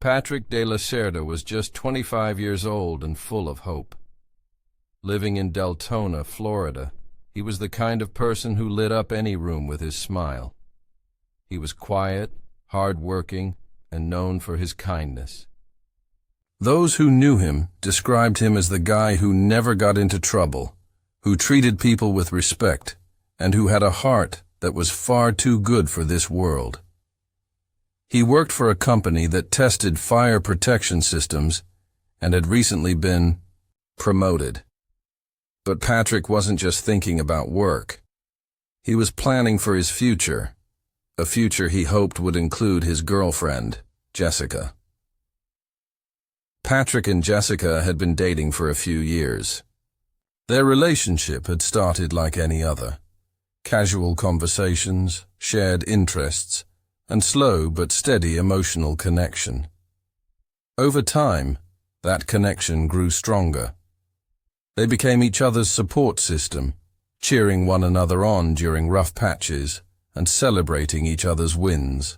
Patrick de la Cerda was just 25 years old and full of hope. Living in Deltona, Florida, he was the kind of person who lit up any room with his smile. He was quiet, hard-working, and known for his kindness. Those who knew him described him as the guy who never got into trouble, who treated people with respect, and who had a heart that was far too good for this world. He worked for a company that tested fire protection systems and had recently been promoted. But Patrick wasn't just thinking about work. He was planning for his future, a future he hoped would include his girlfriend, Jessica. Patrick and Jessica had been dating for a few years. Their relationship had started like any other. Casual conversations, shared interests, and slow but steady emotional connection. Over time, that connection grew stronger. They became each other's support system, cheering one another on during rough patches and celebrating each other's wins.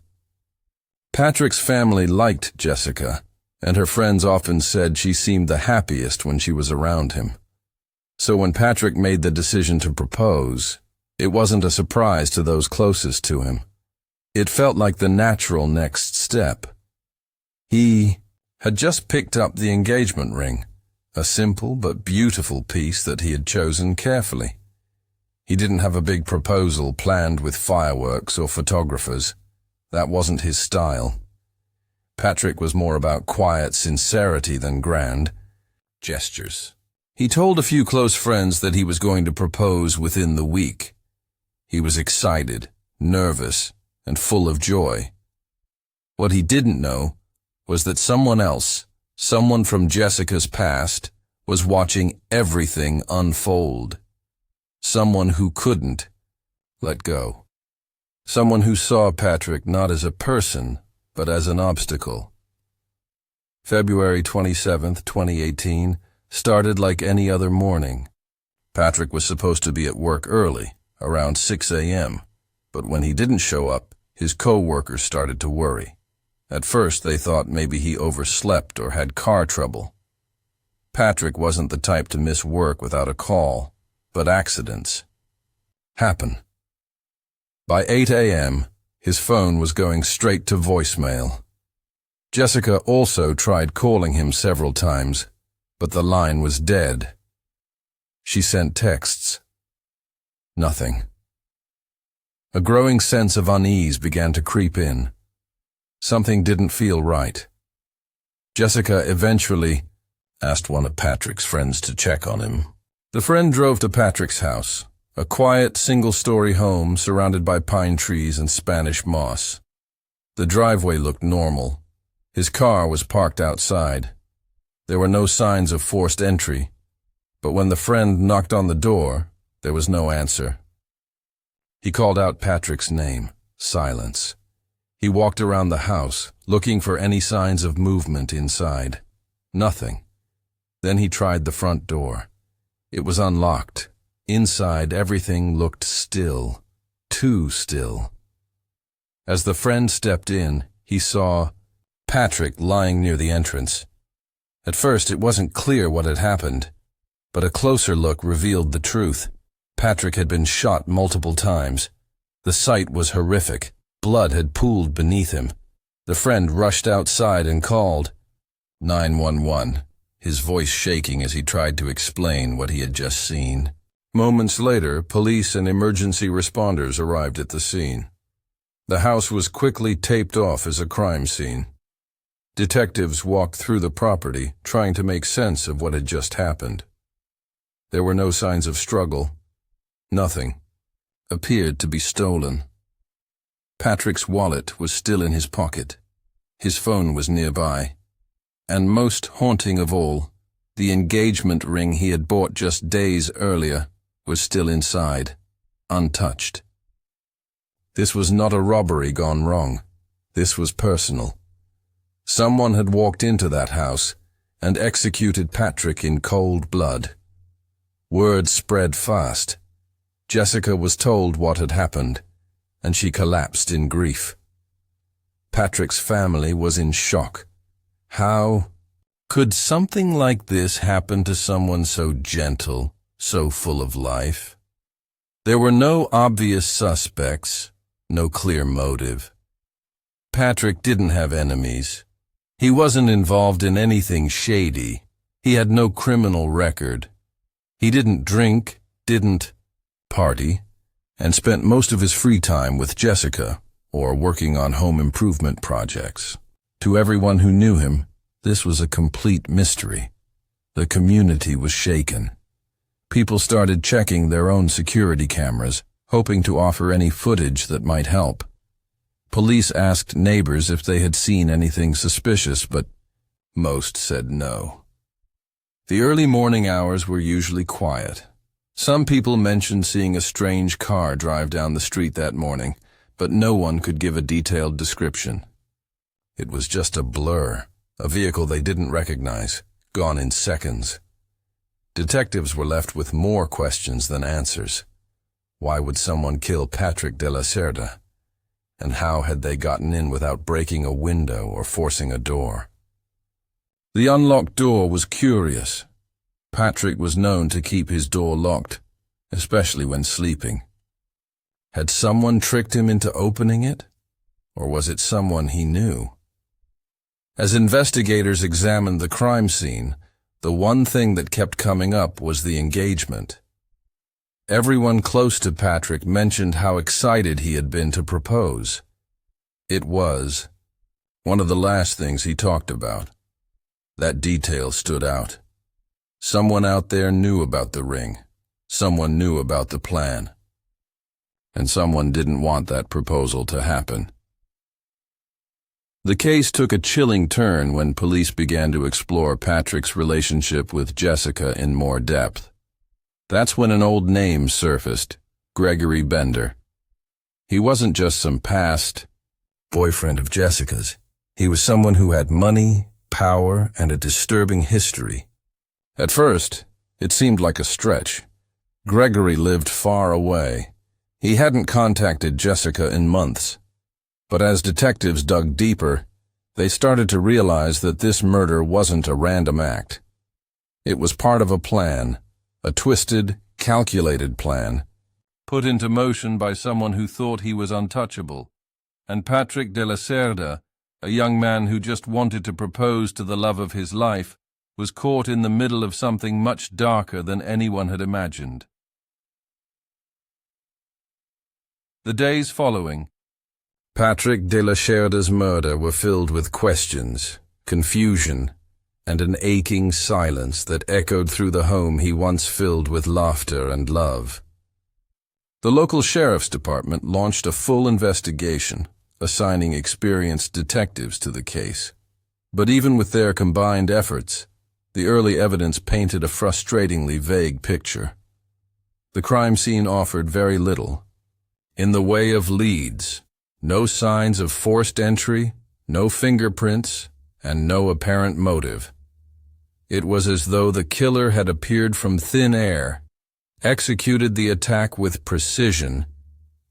Patrick's family liked Jessica, and her friends often said she seemed the happiest when she was around him. So when Patrick made the decision to propose, it wasn't a surprise to those closest to him. It felt like the natural next step. He had just picked up the engagement ring, a simple but beautiful piece that he had chosen carefully. He didn't have a big proposal planned with fireworks or photographers. That wasn't his style. Patrick was more about quiet sincerity than grand gestures. He told a few close friends that he was going to propose within the week. He was excited, nervous, and full of joy. What he didn't know was that someone else, someone from Jessica's past, was watching everything unfold. Someone who couldn't let go. Someone who saw Patrick not as a person, but as an obstacle. February 27th, 2018, started like any other morning. Patrick was supposed to be at work early, around 6 a.m., but when he didn't show up, his co-workers started to worry. At first, they thought maybe he overslept or had car trouble. Patrick wasn't the type to miss work without a call, but accidents happen. By 8 a.m., his phone was going straight to voicemail. Jessica also tried calling him several times, but the line was dead. She sent texts. Nothing. A growing sense of unease began to creep in. Something didn't feel right. Jessica eventually asked one of Patrick's friends to check on him. The friend drove to Patrick's house, a quiet, single-story home surrounded by pine trees and Spanish moss. The driveway looked normal. His car was parked outside. There were no signs of forced entry, but when the friend knocked on the door, there was no answer. He called out Patrick's name. Silence. He walked around the house, looking for any signs of movement inside. Nothing. Then he tried the front door. It was unlocked. Inside, everything looked still. Too still. As the friend stepped in, he saw Patrick lying near the entrance. At first, it wasn't clear what had happened, but a closer look revealed the truth. Patrick had been shot multiple times. The sight was horrific. Blood had pooled beneath him. The friend rushed outside and called 911, his voice shaking as he tried to explain what he had just seen. Moments later, police and emergency responders arrived at the scene. The house was quickly taped off as a crime scene. Detectives walked through the property, trying to make sense of what had just happened. There were no signs of struggle. Nothing appeared to be stolen. Patrick's wallet was still in his pocket. His phone was nearby. And most haunting of all, the engagement ring he had bought just days earlier was still inside, untouched. This was not a robbery gone wrong. This was personal. Someone had walked into that house and executed Patrick in cold blood. Word spread fast. Jessica was told what had happened, and she collapsed in grief. Patrick's family was in shock. How could something like this happen to someone so gentle, so full of life? There were no obvious suspects, no clear motive. Patrick didn't have enemies. He wasn't involved in anything shady. He had no criminal record. He didn't drink, didn't party, and spent most of his free time with Jessica or working on home improvement projects. To everyone who knew him, this was a complete mystery. The community was shaken. People started checking their own security cameras, hoping to offer any footage that might help. Police asked neighbors if they had seen anything suspicious, but most said no. The early morning hours were usually quiet. Some people mentioned seeing a strange car drive down the street that morning, but no one could give a detailed description. It was just a blur, a vehicle they didn't recognize, gone in seconds. Detectives were left with more questions than answers. Why would someone kill Patrick de la Cerda? And how had they gotten in without breaking a window or forcing a door? The unlocked door was curious. Patrick was known to keep his door locked, especially when sleeping. Had someone tricked him into opening it? Or was it someone he knew? As investigators examined the crime scene, the one thing that kept coming up was the engagement. Everyone close to Patrick mentioned how excited he had been to propose. It was one of the last things he talked about. That detail stood out. Someone out there knew about the ring. Someone knew about the plan. And someone didn't want that proposal to happen. The case took a chilling turn when police began to explore Patrick's relationship with Jessica in more depth. That's when an old name surfaced, Gregory Bender. He wasn't just some past boyfriend of Jessica's. He was someone who had money, power, and a disturbing history. At first, it seemed like a stretch. Gregory lived far away. He hadn't contacted Jessica in months. But as detectives dug deeper, they started to realize that this murder wasn't a random act. It was part of a plan, a twisted, calculated plan, put into motion by someone who thought he was untouchable. And Patrick de la Cerda, a young man who just wanted to propose to the love of his life, was caught in the middle of something much darker than anyone had imagined. The days following, Patrick de la Cerda's murder were filled with questions, confusion, and an aching silence that echoed through the home he once filled with laughter and love. The local sheriff's department launched a full investigation, assigning experienced detectives to the case. But even with their combined efforts, the early evidence painted a frustratingly vague picture. The crime scene offered very little. In the way of leads, no signs of forced entry, no fingerprints, and no apparent motive. It was as though the killer had appeared from thin air, executed the attack with precision,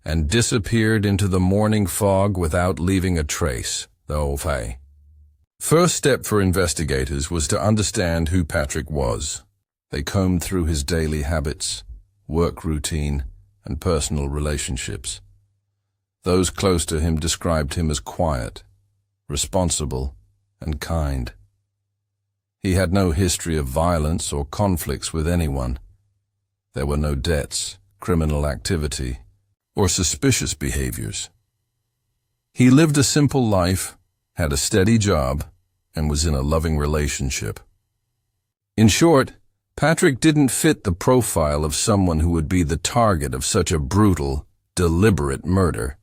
and disappeared into the morning fog without leaving a trace. The first step for investigators was to understand who Patrick was. They combed through his daily habits, work routine, and personal relationships. Those close to him described him as quiet, responsible, and kind. He had no history of violence or conflicts with anyone. There were no debts, criminal activity, or suspicious behaviors. He lived a simple life, had a steady job, and was in a loving relationship. In short, Patrick didn't fit the profile of someone who would be the target of such a brutal, deliberate murder.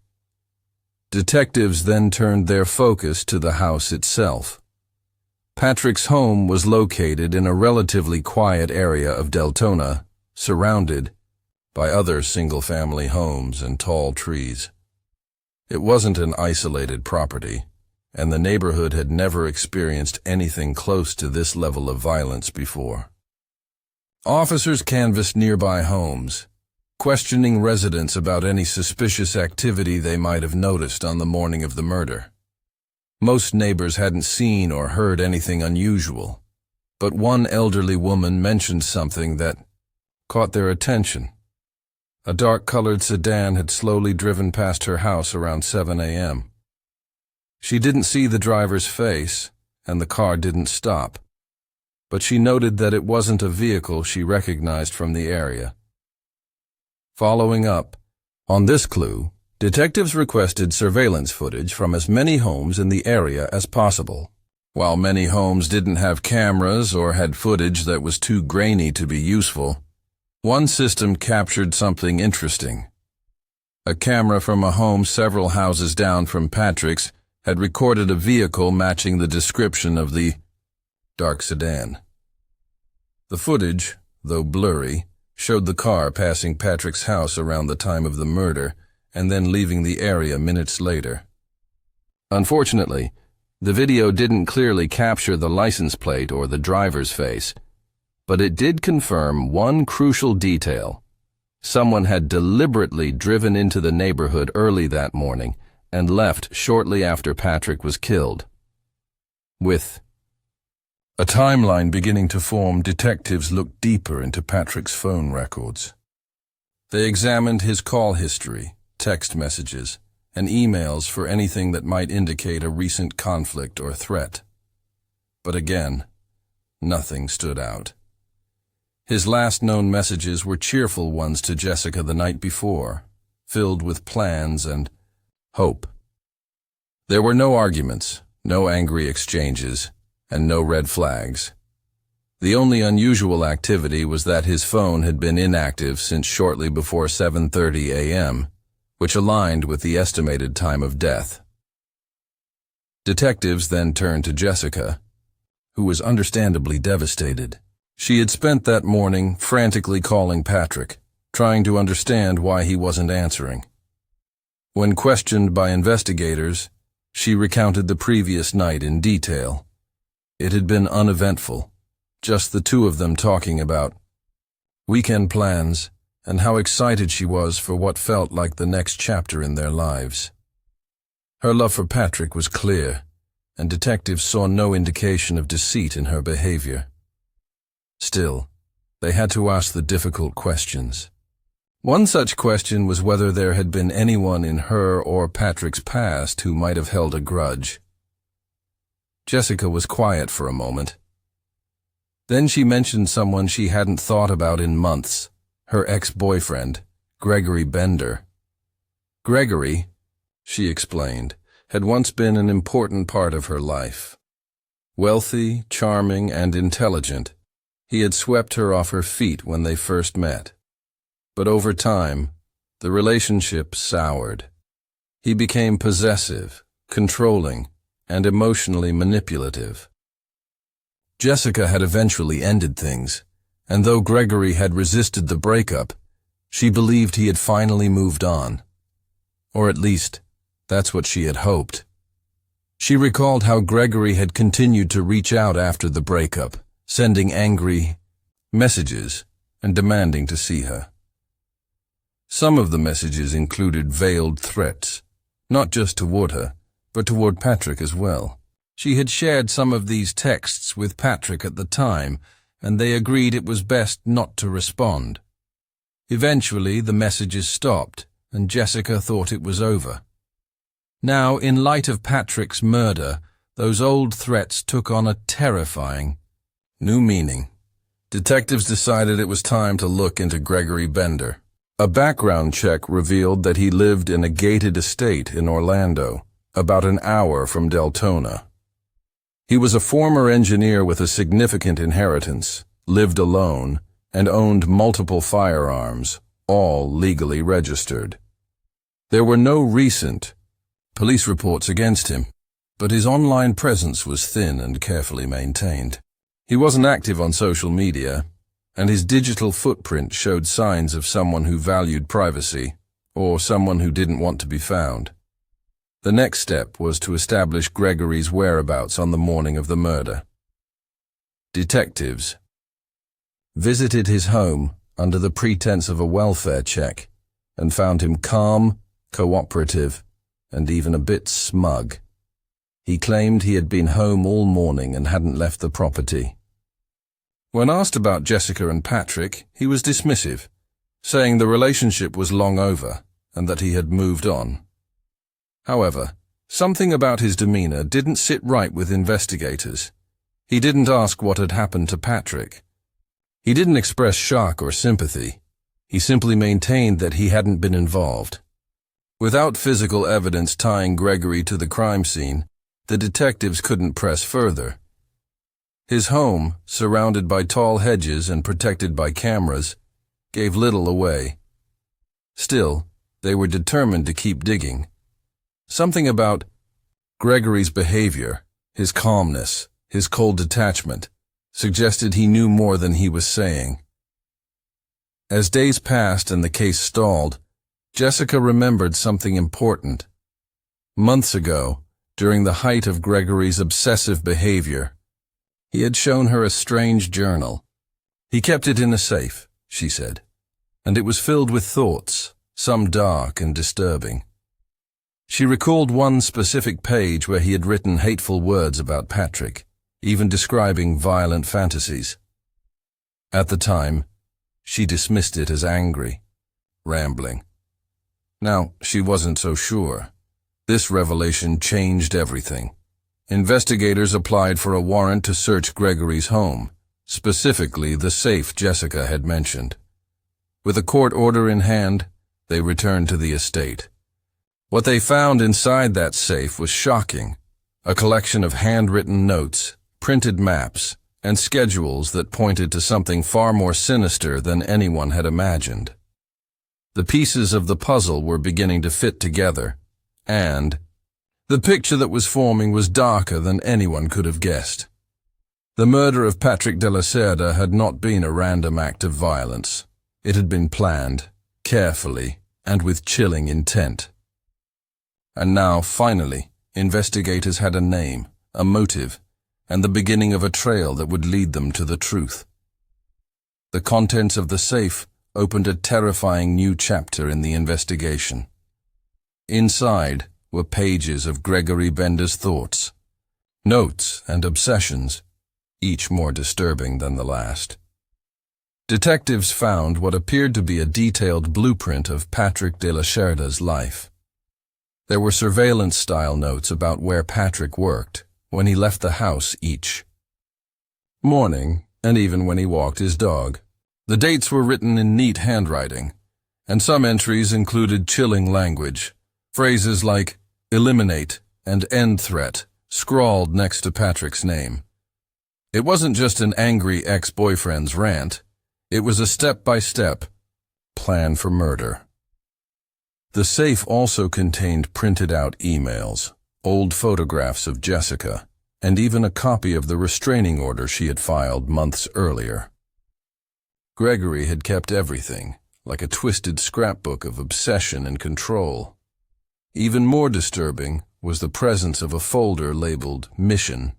Detectives then turned their focus to the house itself. Patrick's home was located in a relatively quiet area of Deltona, surrounded by other single-family homes and tall trees. It wasn't an isolated property, and the neighborhood had never experienced anything close to this level of violence before. Officers canvassed nearby homes, questioning residents about any suspicious activity they might have noticed on the morning of the murder. Most neighbors hadn't seen or heard anything unusual, but one elderly woman mentioned something that caught their attention. A dark-colored sedan had slowly driven past her house around 7 a.m. She didn't see the driver's face, and the car didn't stop, but she noted that it wasn't a vehicle she recognized from the area. Following up on this clue, detectives requested surveillance footage from as many homes in the area as possible. While many homes didn't have cameras or had footage that was too grainy to be useful, one system captured something interesting. A camera from a home several houses down from Patrick's had recorded a vehicle matching the description of the dark sedan. The footage, though blurry, showed the car passing Patrick's house around the time of the murder and then leaving the area minutes later. Unfortunately, the video didn't clearly capture the license plate or the driver's face, but it did confirm one crucial detail. Someone had deliberately driven into the neighborhood early that morning and left shortly after Patrick was killed. With a timeline beginning to form, detectives looked deeper into Patrick's phone records. They examined his call history, text messages, and emails for anything that might indicate a recent conflict or threat. But again, nothing stood out. His last known messages were cheerful ones to Jessica the night before, filled with plans and hope. There were no arguments, no angry exchanges, and no red flags. The only unusual activity was that his phone had been inactive since shortly before 7:30 a.m., which aligned with the estimated time of death. Detectives then turned to Jessica, who was understandably devastated. She had spent that morning frantically calling Patrick, trying to understand why he wasn't answering. When questioned by investigators, she recounted the previous night in detail. It had been uneventful, just the two of them talking about weekend plans and how excited she was for what felt like the next chapter in their lives. Her love for Patrick was clear, and detectives saw no indication of deceit in her behavior. Still, they had to ask the difficult questions. One such question was whether there had been anyone in her or Patrick's past who might have held a grudge. Jessica was quiet for a moment. Then she mentioned someone she hadn't thought about in months, her ex-boyfriend, Gregory Bender. Gregory, she explained, had once been an important part of her life. Wealthy, charming, and intelligent, he had swept her off her feet when they first met. But over time, the relationship soured. He became possessive, controlling, and emotionally manipulative. Jessica had eventually ended things, and though Gregory had resisted the breakup, she believed he had finally moved on. Or at least, that's what she had hoped. She recalled how Gregory had continued to reach out after the breakup, sending angry messages and demanding to see her. Some of the messages included veiled threats, not just toward her, but toward Patrick as well. She had shared some of these texts with Patrick at the time, and they agreed it was best not to respond. Eventually, the messages stopped, and Jessica thought it was over. Now, in light of Patrick's murder, those old threats took on a terrifying new meaning. Detectives decided it was time to look into Gregory Bender. A background check revealed that he lived in a gated estate in Orlando, about an hour from Deltona. He was a former engineer with a significant inheritance, lived alone, and owned multiple firearms, all legally registered. There were no recent police reports against him, but his online presence was thin and carefully maintained. He wasn't active on social media, and his digital footprint showed signs of someone who valued privacy, or someone who didn't want to be found. The next step was to establish Gregory's whereabouts on the morning of the murder. Detectives visited his home under the pretense of a welfare check and found him calm, cooperative, and even a bit smug. He claimed he had been home all morning and hadn't left the property. When asked about Jessica and Patrick, he was dismissive, saying the relationship was long over and that he had moved on. However, something about his demeanor didn't sit right with investigators. He didn't ask what had happened to Patrick. He didn't express shock or sympathy. He simply maintained that he hadn't been involved. Without physical evidence tying Gregory to the crime scene, the detectives couldn't press further. His home, surrounded by tall hedges and protected by cameras, gave little away. Still, they were determined to keep digging. Something about Gregory's behavior, his calmness, his cold detachment, suggested he knew more than he was saying. As days passed and the case stalled, Jessica remembered something important. Months ago, during the height of Gregory's obsessive behavior, he had shown her a strange journal. He kept it in a safe, she said, and it was filled with thoughts, some dark and disturbing. She recalled one specific page where he had written hateful words about Patrick, even describing violent fantasies. At the time, she dismissed it as angry, rambling. Now, she wasn't so sure. This revelation changed everything. Investigators applied for a warrant to search Gregory's home, specifically the safe Jessica had mentioned. With a court order in hand, they returned to the estate. What they found inside that safe was shocking. A collection of handwritten notes, printed maps, and schedules that pointed to something far more sinister than anyone had imagined. The pieces of the puzzle were beginning to fit together, and the picture that was forming was darker than anyone could have guessed. The murder of Patrick de la Cerda had not been a random act of violence. It had been planned, carefully, and with chilling intent. And now, finally, investigators had a name, a motive, and the beginning of a trail that would lead them to the truth. The contents of the safe opened a terrifying new chapter in the investigation. Inside were pages of Gregory Bender's thoughts, notes and obsessions, each more disturbing than the last. Detectives found what appeared to be a detailed blueprint of Patrick de la Cerda's life. There were surveillance-style notes about where Patrick worked, when he left the house each morning, and even when he walked his dog. The dates were written in neat handwriting, and some entries included chilling language, phrases like eliminate and end threat scrawled next to Patrick's name. It wasn't just an angry ex-boyfriend's rant, it was a step-by-step plan for murder. The safe also contained printed-out emails, old photographs of Jessica, and even a copy of the restraining order she had filed months earlier. Gregory had kept everything, like a twisted scrapbook of obsession and control. Even more disturbing was the presence of a folder labeled Mission.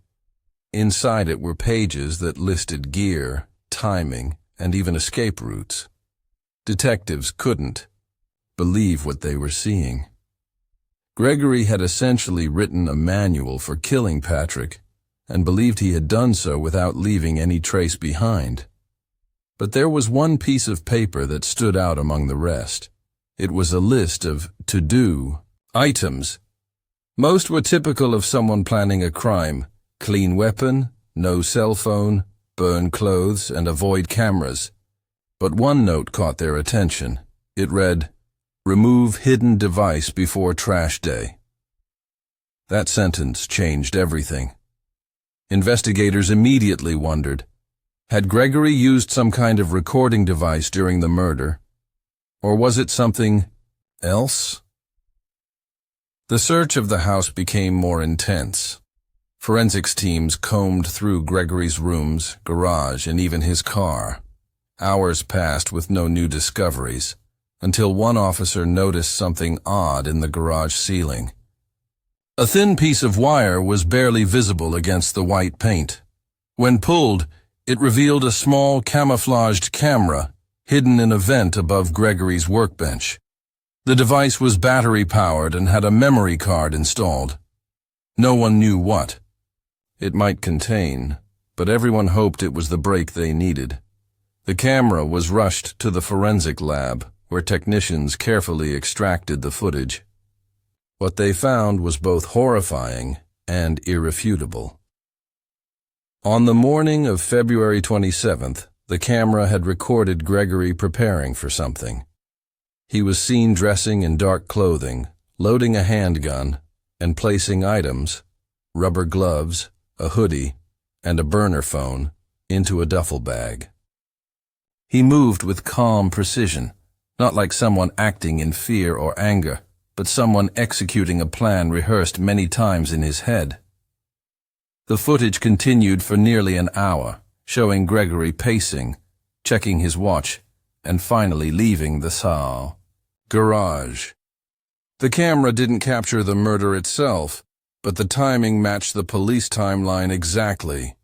Inside it were pages that listed gear, timing, and even escape routes. Detectives couldn't believe what they were seeing. Gregory had essentially written a manual for killing Patrick and believed he had done so without leaving any trace behind. But there was one piece of paper that stood out among the rest. It was a list of to-do items. Most were typical of someone planning a crime: clean weapon, no cell phone, burn clothes, and avoid cameras. But one note caught their attention. It read, "Remove hidden device before trash day." That sentence changed everything. Investigators immediately wondered, had Gregory used some kind of recording device during the murder? Or was it something else? The search of the house became more intense. Forensics teams combed through Gregory's rooms, garage, and even his car. Hours passed with no new discoveries, until one officer noticed something odd in the garage ceiling. A thin piece of wire was barely visible against the white paint. When pulled, it revealed a small camouflaged camera hidden in a vent above Gregory's workbench. The device was battery-powered and had a memory card installed. No one knew what it might contain, but everyone hoped it was the break they needed. The camera was rushed to the forensic lab, where technicians carefully extracted the footage. What they found was both horrifying and irrefutable. On the morning of February 27th, the camera had recorded Gregory preparing for something. He was seen dressing in dark clothing, loading a handgun, and placing items, rubber gloves, a hoodie, and a burner phone, into a duffel bag. He moved with calm precision, not like someone acting in fear or anger, but someone executing a plan rehearsed many times in his head. The footage continued for nearly an hour, showing Gregory pacing, checking his watch, and finally leaving the garage. The camera didn't capture the murder itself, but the timing matched the police timeline exactly.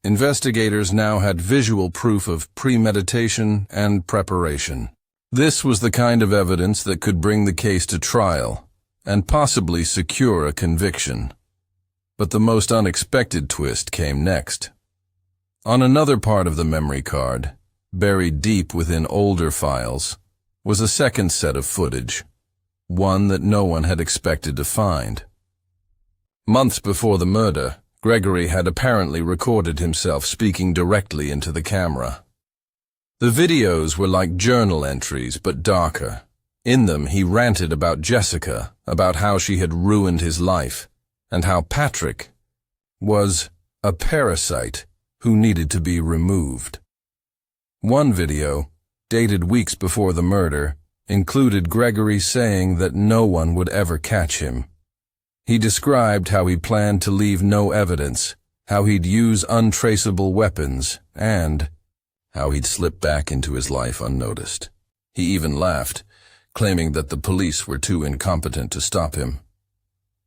Investigators now had visual proof of premeditation and preparation. This was the kind of evidence that could bring the case to trial and possibly secure a conviction. But the most unexpected twist came next. On another part of the memory card, buried deep within older files, was a second set of footage, one that no one had expected to find. Months before the murder, Gregory had apparently recorded himself speaking directly into the camera. The videos were like journal entries, but darker. In them, he ranted about Jessica, about how she had ruined his life, and how Patrick was a parasite who needed to be removed. One video, dated weeks before the murder, included Gregory saying that no one would ever catch him. He described how he planned to leave no evidence, how he'd use untraceable weapons, and how he'd slip back into his life unnoticed. He even laughed, claiming that the police were too incompetent to stop him.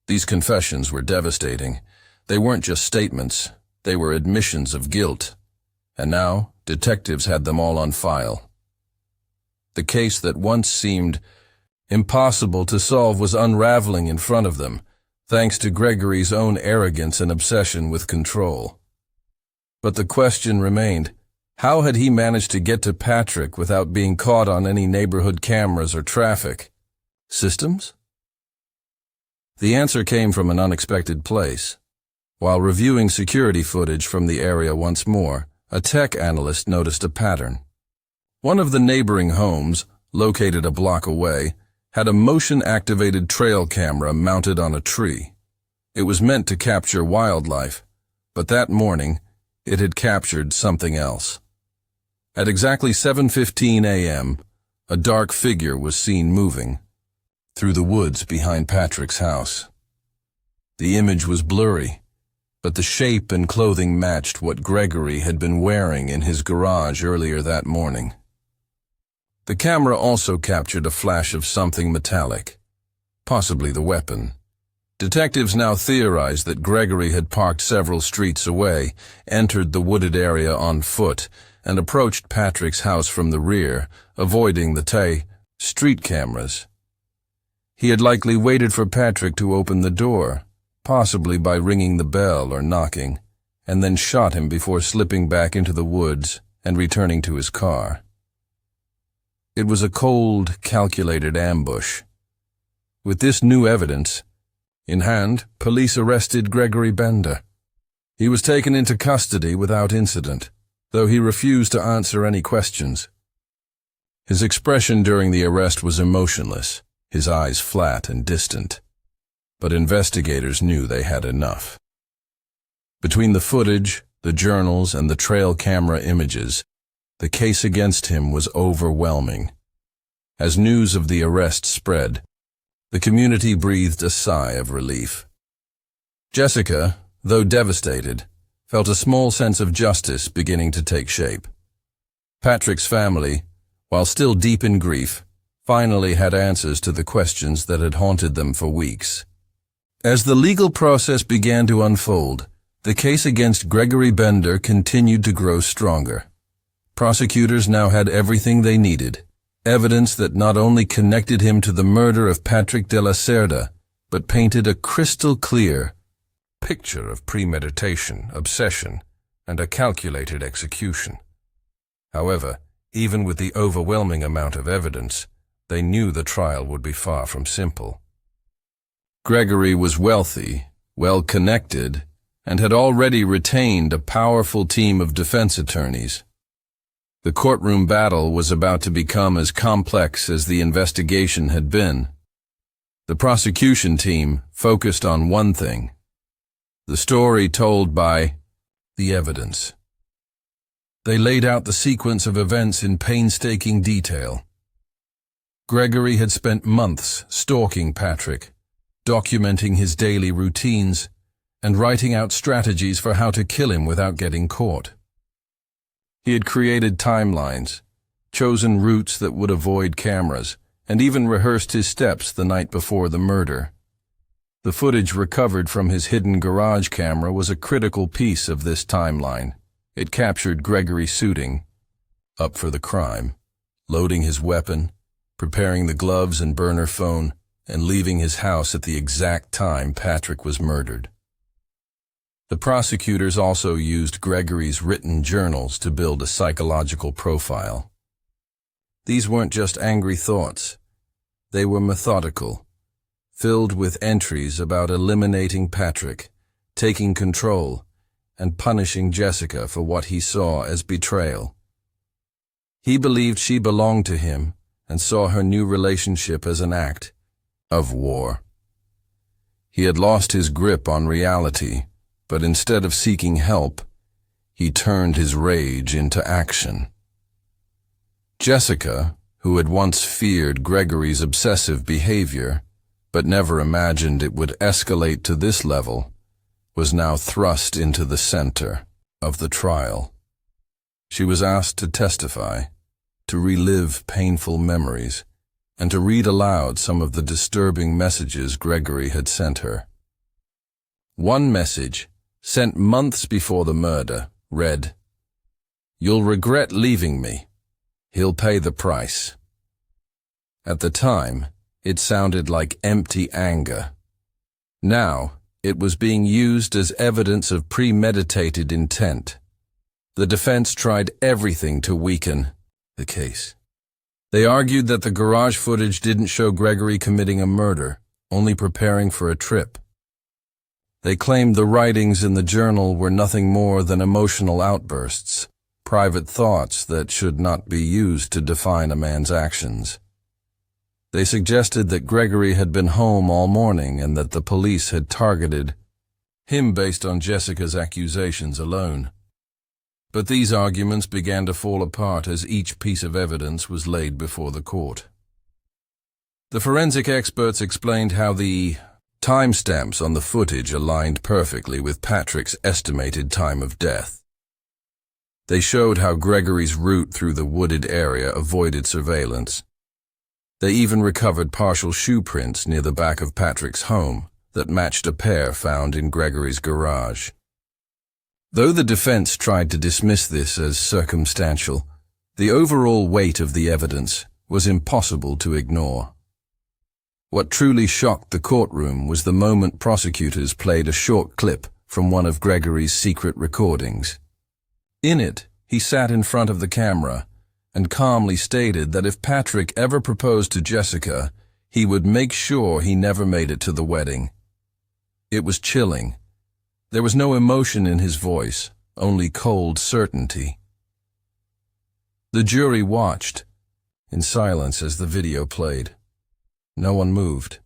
These confessions were devastating. They weren't just statements, they were admissions of guilt. And now, detectives had them all on file. The case that once seemed impossible to solve was unraveling in front of them, thanks to Gregory's own arrogance and obsession with control. But the question remained, how had he managed to get to Patrick without being caught on any neighborhood cameras or traffic? Systems? The answer came from an unexpected place. While reviewing security footage from the area once more, a tech analyst noticed a pattern. One of the neighboring homes, located a block away, had a motion-activated trail camera mounted on a tree. It was meant to capture wildlife, but that morning, it had captured something else. At exactly 7:15 a.m., a dark figure was seen moving through the woods behind Patrick's house. The image was blurry, but the shape and clothing matched what Gregory had been wearing in his garage earlier that morning. The camera also captured a flash of something metallic, possibly the weapon. Detectives now theorized that Gregory had parked several streets away, entered the wooded area on foot, and approached Patrick's house from the rear, avoiding the street cameras. He had likely waited for Patrick to open the door, possibly by ringing the bell or knocking, and then shot him before slipping back into the woods and returning to his car. It was a cold, calculated ambush. With this new evidence in hand, police arrested Gregory Bender. He was taken into custody without incident, though he refused to answer any questions. His expression during the arrest was emotionless, his eyes flat and distant. But investigators knew they had enough. Between the footage, the journals, and the trail camera images, the case against him was overwhelming. As news of the arrest spread, the community breathed a sigh of relief. Jessica, though devastated, felt a small sense of justice beginning to take shape. Patrick's family, while still deep in grief, finally had answers to the questions that had haunted them for weeks. As the legal process began to unfold, the case against Gregory Bender continued to grow stronger. Prosecutors now had everything they needed, evidence that not only connected him to the murder of Patrick de la Cerda, but painted a crystal clear, picture of premeditation, obsession, and a calculated execution. However, even with the overwhelming amount of evidence, they knew the trial would be far from simple. Gregory was wealthy, well-connected, and had already retained a powerful team of defense attorneys. The courtroom battle was about to become as complex as the investigation had been. The prosecution team focused on one thing: the story told by the evidence. They laid out the sequence of events in painstaking detail. Gregory had spent months stalking Patrick, documenting his daily routines, and writing out strategies for how to kill him without getting caught. He had created timelines, chosen routes that would avoid cameras, and even rehearsed his steps the night before the murder. The footage recovered from his hidden garage camera was a critical piece of this timeline. It captured Gregory suiting up for the crime, loading his weapon, preparing the gloves and burner phone, and leaving his house at the exact time Patrick was murdered. The prosecutors also used Gregory's written journals to build a psychological profile. These weren't just angry thoughts. They were methodical, filled with entries about eliminating Patrick, taking control, and punishing Jessica for what he saw as betrayal. He believed she belonged to him and saw her new relationship as an act of war. He had lost his grip on reality, but instead of seeking help, he turned his rage into action. Jessica, who had once feared Gregory's obsessive behavior, but never imagined it would escalate to this level, was now thrust into the center of the trial. She was asked to testify, to relive painful memories, and to read aloud some of the disturbing messages Gregory had sent her. One message, sent months before the murder, read, "You'll regret leaving me. He'll pay the price." At the time, it sounded like empty anger. Now, it was being used as evidence of premeditated intent. The defense tried everything to weaken the case. They argued that the garage footage didn't show Gregory committing a murder, only preparing for a trip. They claimed the writings in the journal were nothing more than emotional outbursts, private thoughts that should not be used to define a man's actions. They suggested that Gregory had been home all morning and that the police had targeted him based on Jessica's accusations alone. But these arguments began to fall apart as each piece of evidence was laid before the court. The forensic experts explained how the timestamps on the footage aligned perfectly with Patrick's estimated time of death. They showed how Gregory's route through the wooded area avoided surveillance. They even recovered partial shoe prints near the back of Patrick's home that matched a pair found in Gregory's garage. Though the defense tried to dismiss this as circumstantial, the overall weight of the evidence was impossible to ignore. What truly shocked the courtroom was the moment prosecutors played a short clip from one of Gregory's secret recordings. In it, he sat in front of the camera and calmly stated that if Patrick ever proposed to Jessica, he would make sure he never made it to the wedding. It was chilling. There was no emotion in his voice, only cold certainty. The jury watched, in silence as the video played. No one moved.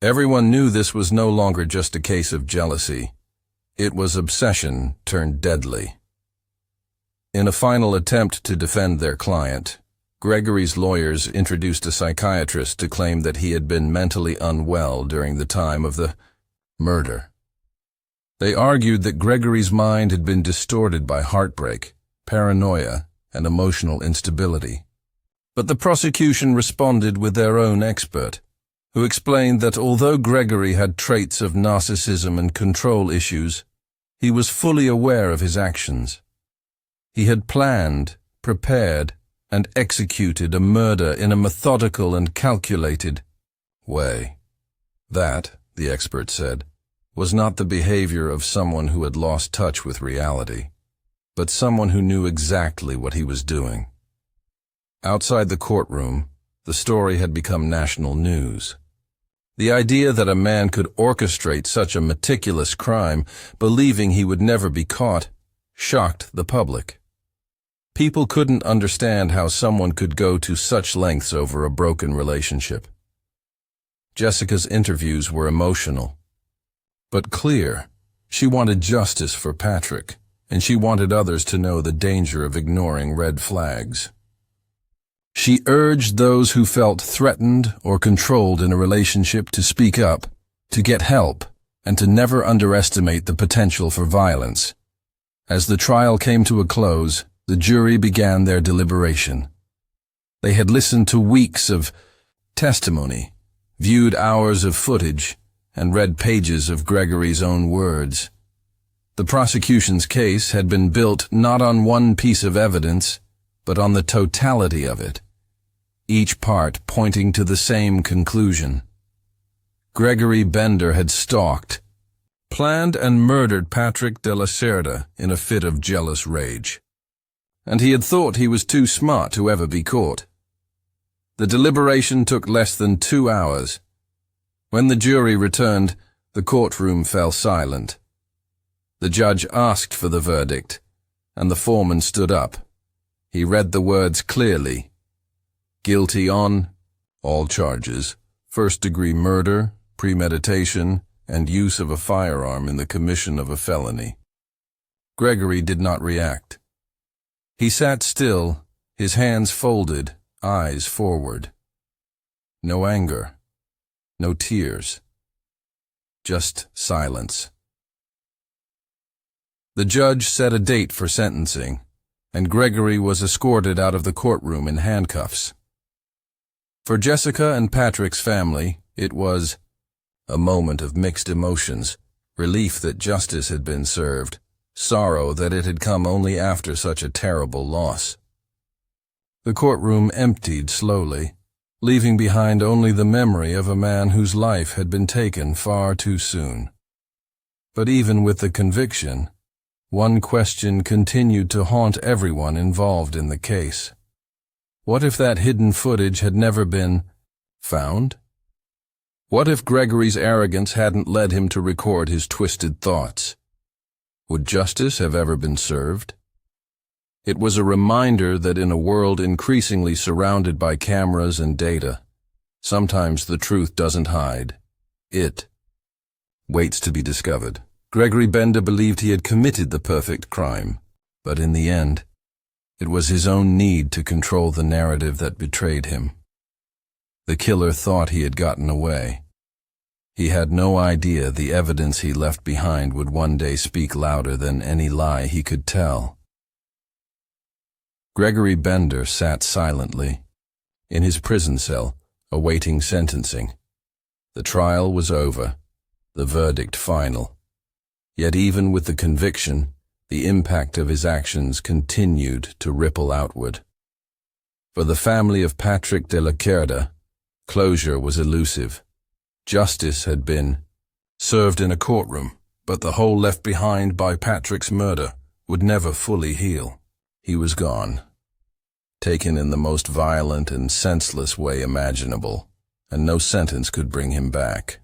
Everyone knew this was no longer just a case of jealousy. It was obsession turned deadly. In a final attempt to defend their client, Gregory's lawyers introduced a psychiatrist to claim that he had been mentally unwell during the time of the murder. They argued that Gregory's mind had been distorted by heartbreak, paranoia, and emotional instability. But the prosecution responded with their own expert, who explained that although Gregory had traits of narcissism and control issues, he was fully aware of his actions. He had planned, prepared, and executed a murder in a methodical and calculated way. That, the expert said, was not the behavior of someone who had lost touch with reality, but someone who knew exactly what he was doing. Outside the courtroom, the story had become national news. The idea that a man could orchestrate such a meticulous crime, believing he would never be caught, shocked the public. People couldn't understand how someone could go to such lengths over a broken relationship. Jessica's interviews were emotional, but clear. She wanted justice for Patrick, and she wanted others to know the danger of ignoring red flags. She urged those who felt threatened or controlled in a relationship to speak up, to get help, and to never underestimate the potential for violence. As the trial came to a close, the jury began their deliberation. They had listened to weeks of testimony, viewed hours of footage, and read pages of Gregory's own words. The prosecution's case had been built not on one piece of evidence, but on the totality of it, each part pointing to the same conclusion. Gregory Bender had stalked, planned and murdered Patrick de la Cerda in a fit of jealous rage. And he had thought he was too smart to ever be caught. The deliberation took less than 2 hours. When the jury returned, the courtroom fell silent. The judge asked for the verdict, and the foreman stood up. He read the words clearly. Guilty on all charges, first-degree murder, premeditation, and use of a firearm in the commission of a felony. Gregory did not react. He sat still, his hands folded, eyes forward. No anger, no tears, just silence. The judge set a date for sentencing, and Gregory was escorted out of the courtroom in handcuffs. For Jessica and Patrick's family, it was a moment of mixed emotions, relief that justice had been served, sorrow that it had come only after such a terrible loss. The courtroom emptied slowly, leaving behind only the memory of a man whose life had been taken far too soon. But even with the conviction, one question continued to haunt everyone involved in the case. What if that hidden footage had never been found? What if Gregory's arrogance hadn't led him to record his twisted thoughts? Would justice have ever been served? It was a reminder that in a world increasingly surrounded by cameras and data, sometimes the truth doesn't hide. It waits to be discovered. Gregory Bender believed he had committed the perfect crime, but in the end, it was his own need to control the narrative that betrayed him. The killer thought he had gotten away. He had no idea the evidence he left behind would one day speak louder than any lie he could tell. Gregory Bender sat silently, in his prison cell, awaiting sentencing. The trial was over, the verdict final. Yet even with the conviction, the impact of his actions continued to ripple outward. For the family of Patrick de la Cerda, closure was elusive. Justice had been served in a courtroom, but the hole left behind by Patrick's murder would never fully heal. He was gone, taken in the most violent and senseless way imaginable, and no sentence could bring him back.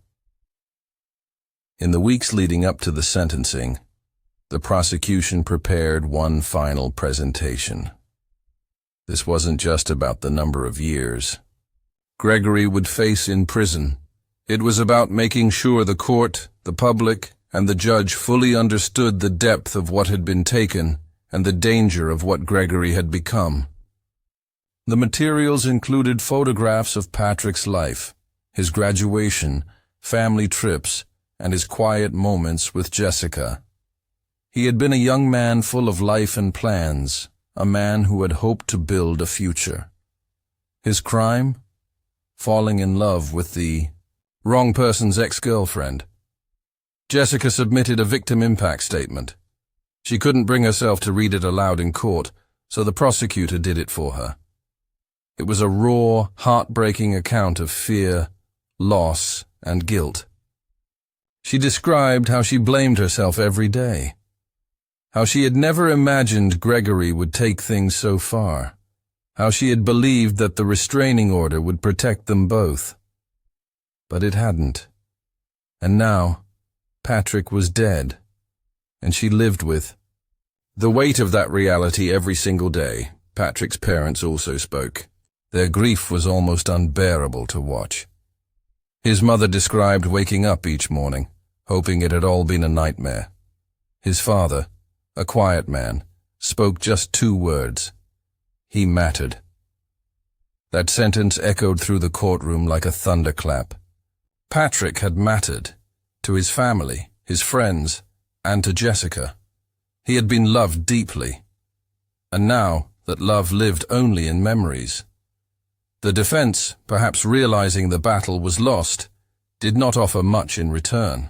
In the weeks leading up to the sentencing, the prosecution prepared one final presentation. This wasn't just about the number of years Gregory would face in prison. It was about making sure the court, the public, and the judge fully understood the depth of what had been taken and the danger of what Gregory had become. The materials included photographs of Patrick's life, his graduation, family trips, and his quiet moments with Jessica. He had been a young man full of life and plans, a man who had hoped to build a future. His crime? Falling in love with the wrong person's ex-girlfriend. Jessica submitted a victim impact statement. She couldn't bring herself to read it aloud in court, so the prosecutor did it for her. It was a raw, heartbreaking account of fear, loss, and guilt. She described how she blamed herself every day, how she had never imagined Gregory would take things so far, how she had believed that the restraining order would protect them both. But it hadn't. And now, Patrick was dead, and she lived with the weight of that reality every single day. Patrick's parents also spoke. Their grief was almost unbearable to watch. His mother described waking up each morning, hoping it had all been a nightmare. His father, a quiet man, spoke just 2 words. He mattered. That sentence echoed through the courtroom like a thunderclap. Patrick had mattered to his family, his friends, and to Jessica. He had been loved deeply, and now that love lived only in memories. The defense, perhaps realizing the battle was lost, did not offer much in return.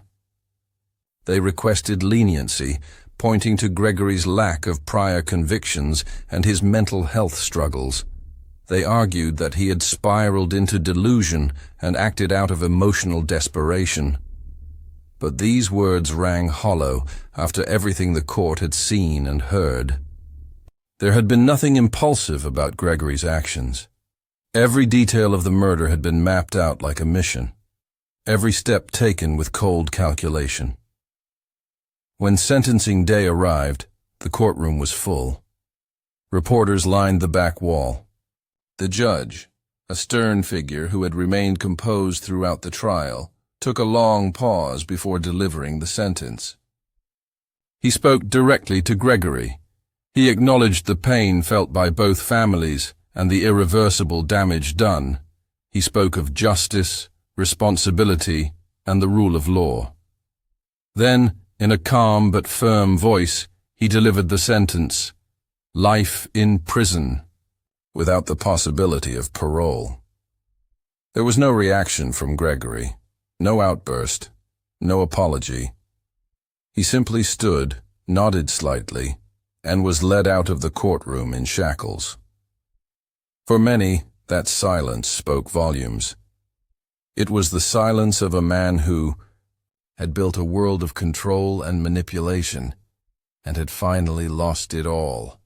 They requested leniency, pointing to Gregory's lack of prior convictions and his mental health struggles. They argued that he had spiraled into delusion and acted out of emotional desperation. But these words rang hollow after everything the court had seen and heard. There had been nothing impulsive about Gregory's actions. Every detail of the murder had been mapped out like a mission, every step taken with cold calculation. When sentencing day arrived, the courtroom was full. Reporters lined the back wall. The judge, a stern figure who had remained composed throughout the trial, took a long pause before delivering the sentence. He spoke directly to Gregory. He acknowledged the pain felt by both families and the irreversible damage done. He spoke of justice, responsibility, and the rule of law. Then, in a calm but firm voice, he delivered the sentence, life in prison, without the possibility of parole. There was no reaction from Gregory, no outburst, no apology. He simply stood, nodded slightly, and was led out of the courtroom in shackles. For many, that silence spoke volumes. It was the silence of a man who had built a world of control and manipulation and had finally lost it all.